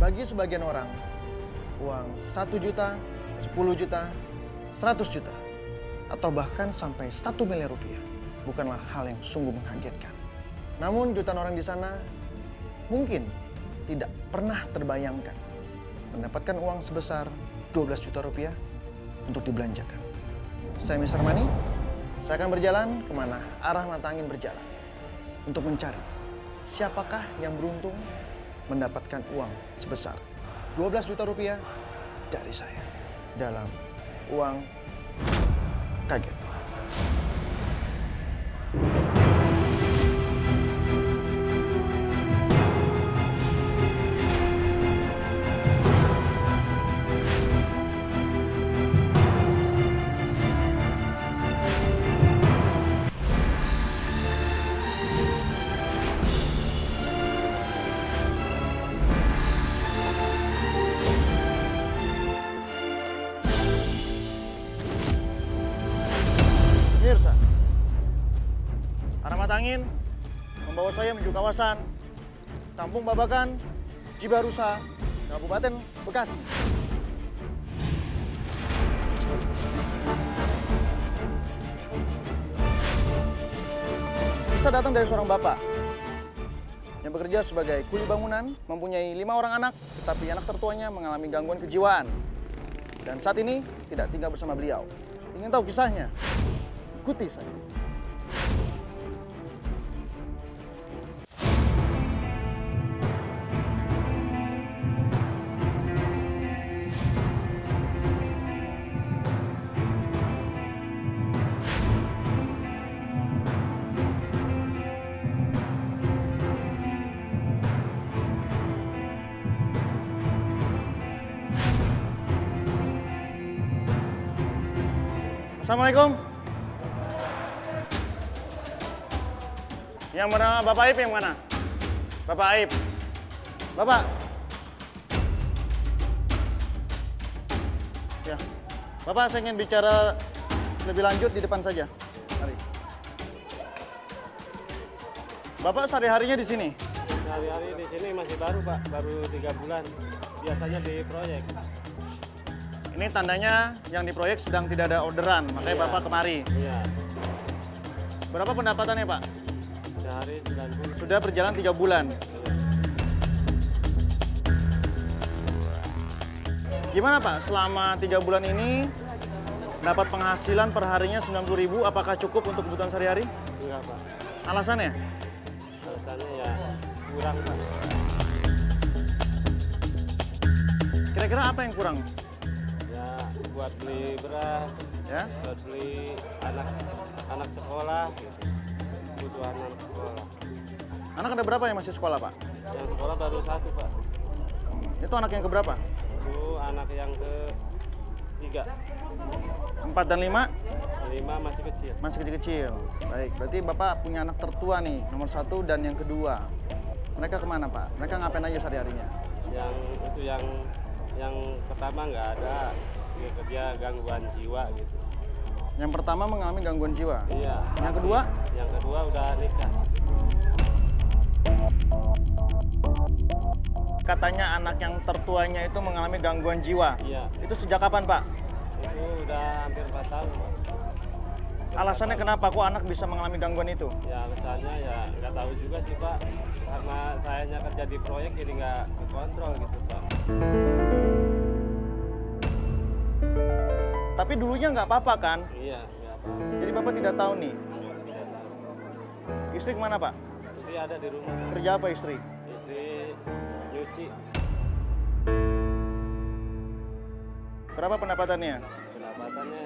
Bagi sebagian orang, uang 1 juta, 10 juta, 100 juta, atau bahkan sampai 1 miliar rupiah bukanlah hal yang sungguh mengagetkan. Namun jutaan orang di sana mungkin tidak pernah terbayangkan mendapatkan uang sebesar 12 juta rupiah untuk dibelanjakan. Saya Mr. Money, saya akan berjalan kemana arah mata angin berjalan untuk mencari siapakah yang beruntung mendapatkan uang sebesar 12 juta rupiah dari saya dalam Uang Kaget. Mirsa, arah mata angin membawa saya menuju kawasan Kampung Babakan, Cibarusa, Kabupaten Bekasi. Kisah datang dari seorang bapak yang bekerja sebagai kuli bangunan, mempunyai 5 orang anak, tetapi anak tertuanya mengalami gangguan kejiwaan. Dan saat ini tidak tinggal bersama beliau. Ingin tahu kisahnya? Ikuti saya. Assalamualaikum. Yang bernama Bapak Aib yang mana? Bapak Aib. Bapak. Ya. Bapak, saya ingin bicara lebih lanjut di depan saja. Mari. Bapak sehari-harinya di sini? Sehari-hari di sini masih baru, Pak. Baru 3 bulan. Biasanya di proyek. Ini tandanya yang di proyek sedang tidak ada orderan, makanya Iya. Bapak kemari. Iya. Berapa pendapatannya, Pak? Sehari 90. Sudah berjalan 3 bulan. Gimana Pak, selama 3 bulan ini dapat penghasilan per harinya 90.000, apakah cukup untuk kebutuhan sehari-hari? Enggak, Pak. Alasannya? Alasannya ya kurang, Pak. Kira-kira apa yang kurang? Ya buat beli beras, Ya? buat beli anak sekolah, gitu. Kebutuhan anak sekolah. Anak ada berapa yang masih sekolah, Pak? Yang sekolah baru 1, Pak. Itu anak yang keberapa? Itu anak yang ke-3. 4 dan 5? 5 masih kecil. Masih kecil-kecil. Baik, berarti Bapak punya anak tertua nih, nomor 1 dan yang kedua. Mereka kemana, Pak? Mereka ngapain aja sehari-harinya? Yang itu yang pertama nggak ada, dia gangguan jiwa gitu. Yang pertama mengalami gangguan jiwa. Iya. Yang kedua? Yang kedua udah nikah. Katanya anak yang tertuanya itu mengalami gangguan jiwa. Iya. Itu sejak kapan, Pak? Itu udah hampir 4 tahun, Pak. Alasannya kenapa kok anak bisa mengalami gangguan itu? Ya alasannya ya nggak tahu juga sih, Pak. Karena sayanya kerja di proyek jadi nggak dikontrol gitu, Pak. Tapi dulunya nggak apa-apa kan? Iya, nggak apa. Jadi Bapak tidak tahu nih. Tidak tahu. Istri kemana, Pak? Istri ada di rumah. Kerja apa istri? Istri nyuci. Berapa pendapatannya? Pendapatannya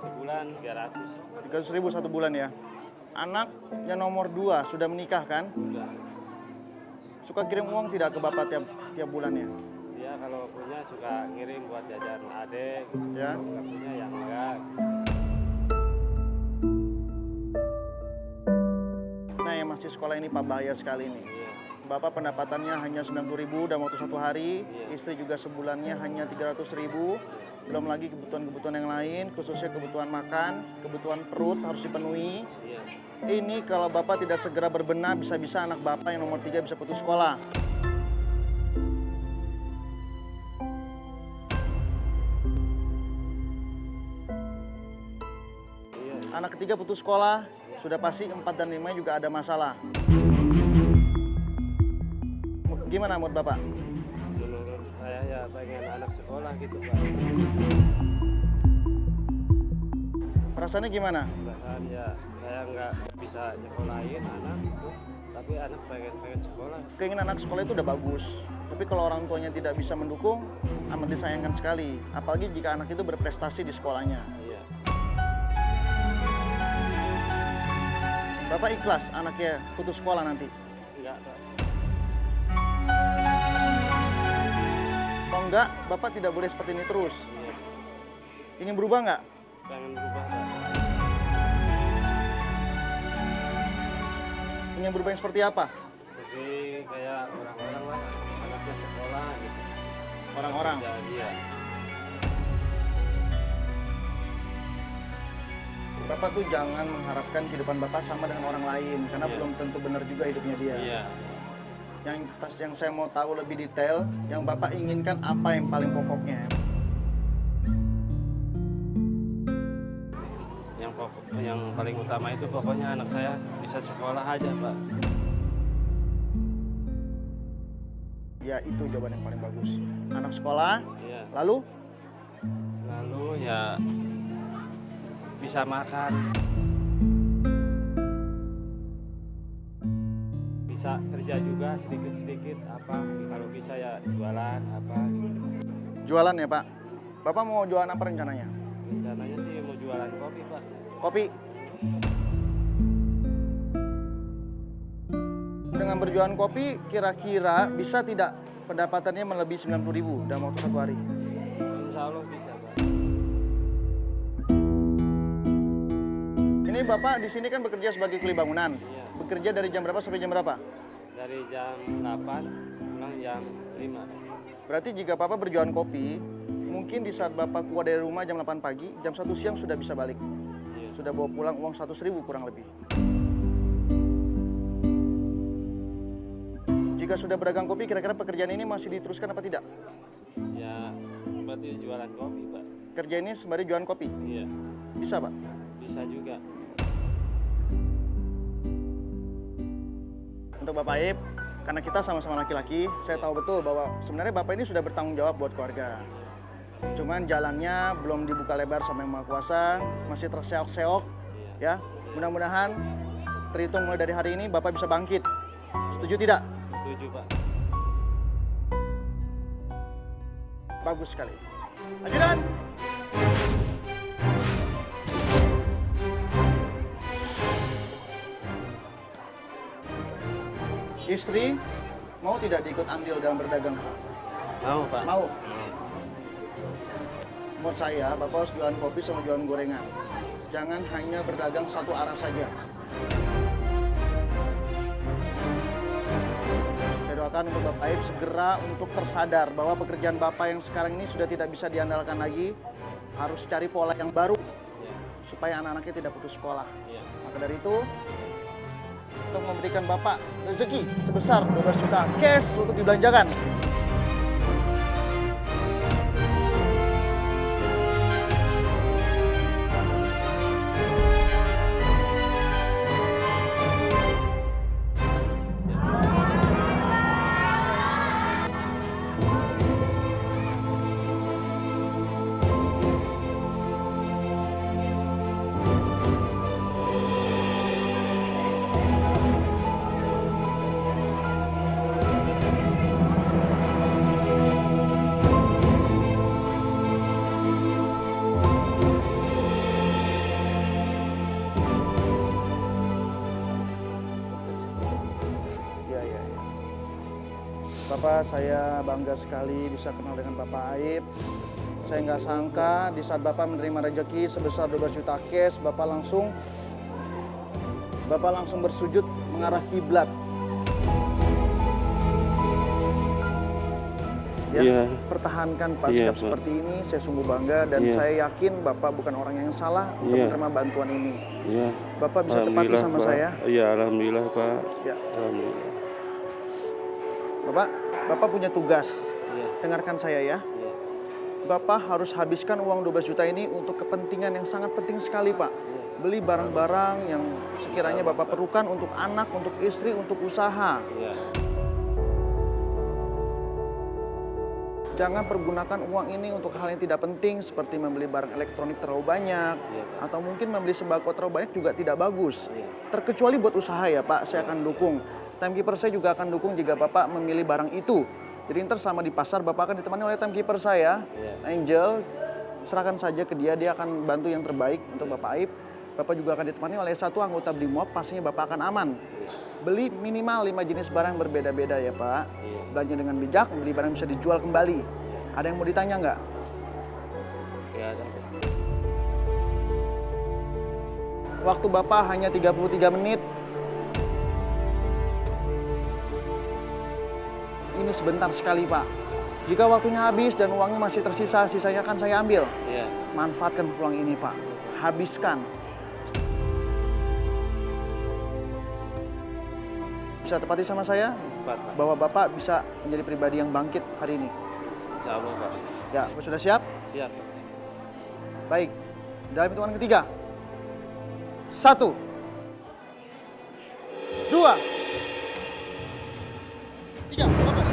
sebulan 300. 300.000 1 bulan ya. Anak yang nomor 2 sudah menikah kan? Udah. Suka kirim uang tidak ke Bapak tiap bulannya? Dia kalau punya suka ngirim buat jajan adek, gitu. Ya. Nggak punya ya enggak. Nah, yang masih sekolah ini Pak, bahaya sekali nih. Iya. Bapak pendapatannya hanya 90.000 dalam waktu 1 hari, Iya. istri juga sebulannya hanya 300.000, belum lagi kebutuhan-kebutuhan yang lain, khususnya kebutuhan makan, kebutuhan perut harus dipenuhi. Iya. Ini kalau Bapak tidak segera berbenah, bisa-bisa anak Bapak yang nomor 3 bisa putus sekolah. 3 putus sekolah, sudah pasti 4 dan 5 juga ada masalah. Gimana menurut Bapak? Menurut saya ya pengen anak sekolah gitu Pak. Perasaannya gimana? Bahkan ya saya nggak bisa nyekolahin anak gitu, tapi anak pengen sekolah. Keinginan anak sekolah itu udah bagus. Tapi kalau orang tuanya tidak bisa mendukung, amat disayangkan sekali. Apalagi jika anak itu berprestasi di sekolahnya. Iya. Bapak ikhlas anaknya putus sekolah nanti? Enggak Pak. Kalau enggak, Bapak tidak boleh seperti ini terus. Iya. Ingin berubah nggak? Pengen berubah Pak. Ingin berubah yang seperti apa? Jadi kayak orang-orang lah, anaknya sekolah gitu. Orang-orang. Jadi ya. Bapak tuh jangan mengharapkan kehidupan Bapak sama dengan orang lain. Karena Iya. belum tentu benar juga hidupnya dia. Iya. Yang saya mau tahu lebih detail, yang Bapak inginkan apa yang paling pokoknya? Yang paling utama itu pokoknya anak saya bisa sekolah aja Pak. Ya itu jawaban yang paling bagus. Anak sekolah, Iya. lalu Lalu ya bisa makan, bisa kerja juga sedikit-sedikit apa kalau bisa ya jualan apa gitu. jualan ya Pak. Bapak mau jualan apa rencananya? Rencananya sih mau jualan kopi Pak. Kopi. Dengan berjualan kopi, kira-kira bisa tidak pendapatannya melebihi 90.000 dalam waktu 1 hari? Insya Allah bisa Pak. Ini Bapak di sini kan bekerja sebagai kuli bangunan. Iya. Bekerja dari jam berapa sampai jam berapa? Dari jam 8 pulang jam 5. Berarti jika Bapak berjualan kopi, mungkin di saat Bapak keluar dari rumah jam 8 pagi, jam 1 siang sudah bisa balik. Iya. Sudah bawa pulang uang 100.000 kurang lebih. Jika sudah berdagang kopi, kira-kira pekerjaan ini masih diteruskan apa tidak? Ya berarti jualan kopi Pak. Kerja ini sembari jualan kopi, Iya. bisa Pak? Bisa juga. Untuk Bapak Aib, karena kita sama-sama laki-laki, saya tahu betul bahwa sebenarnya Bapak ini sudah bertanggung jawab buat keluarga. Cuman jalannya belum dibuka lebar sama Yang Maha Kuasa, masih terseok-seok, Iya. ya. Mudah-mudahan terhitung mulai dari hari ini Bapak bisa bangkit. Setuju tidak? Setuju Pak. Bagus sekali. Ajudan! Istri mau tidak diikut andil dalam berdagang? Mau Pak. Mau. Menurut saya, Bapak harus jualan kopi sama jualan gorengan. Jangan hanya berdagang satu arah saja. Saya doakan untuk Bapak Aib segera untuk tersadar bahwa pekerjaan Bapak yang sekarang ini sudah tidak bisa diandalkan lagi. Harus cari pola yang baru Iya. supaya anak-anaknya tidak putus sekolah. Iya. Maka dari itu, untuk memberikan Bapak rezeki sebesar 12 juta cash untuk dibelanjakan. Bapak, saya bangga sekali bisa kenal dengan Bapak Aib. Saya nggak sangka di saat Bapak menerima rezeki sebesar 12 juta cash, Bapak langsung bersujud mengarah kiblat. Ya, Iya. pertahankan Pak Iya, sikap Pak. seperti ini. Saya sungguh bangga dan Iya. saya yakin Bapak bukan orang yang salah untuk Iya. menerima bantuan ini. Iya. Bapak bisa tepati Alhamdulillah, sama Pak. saya. Iya, alhamdulillah Pak. Ya, Alhamdulillah. Bapak punya tugas. Iya. Dengarkan saya ya. Iya. Bapak harus habiskan uang 12 juta ini untuk kepentingan yang sangat penting sekali, Pak. Beli barang-barang yang sekiranya Bapak perlukan untuk anak, untuk istri, untuk usaha. Iya. Jangan pergunakan uang ini untuk hal yang tidak penting seperti membeli barang elektronik terlalu banyak Iya, Pak. atau mungkin membeli sembako terlalu banyak juga tidak bagus. Iya. Terkecuali buat usaha ya Pak, saya akan dukung. Timekeeper saya juga akan dukung jika Bapak memilih barang itu. Jadi ntar selama di pasar Bapak akan ditemani oleh timekeeper saya, Iya. Angel. Serahkan saja ke dia, dia akan bantu yang terbaik untuk Bapak Aib. Bapak juga akan ditemani oleh satu anggota Brimob, pastinya Bapak akan aman. Beli minimal 5 jenis barang berbeda-beda ya Pak. Iya. Belanja dengan bijak, beli barang bisa dijual kembali. Ada yang mau ditanya nggak? Iya, ada. Waktu Bapak hanya 33 menit. Ini sebentar sekali Pak. Jika waktunya habis dan uangnya masih tersisa, sisanya akan saya ambil. Iya. Manfaatkan peluang ini Pak. Habiskan. Bisa tepati sama saya Cepat, Pak. bahwa Bapak bisa menjadi pribadi yang bangkit hari ini. Insya Allah, Pak. Ya, Bapak sudah siap? Siap. Baik. Dalam hitungan ketiga. 1, 2, 3, Bapak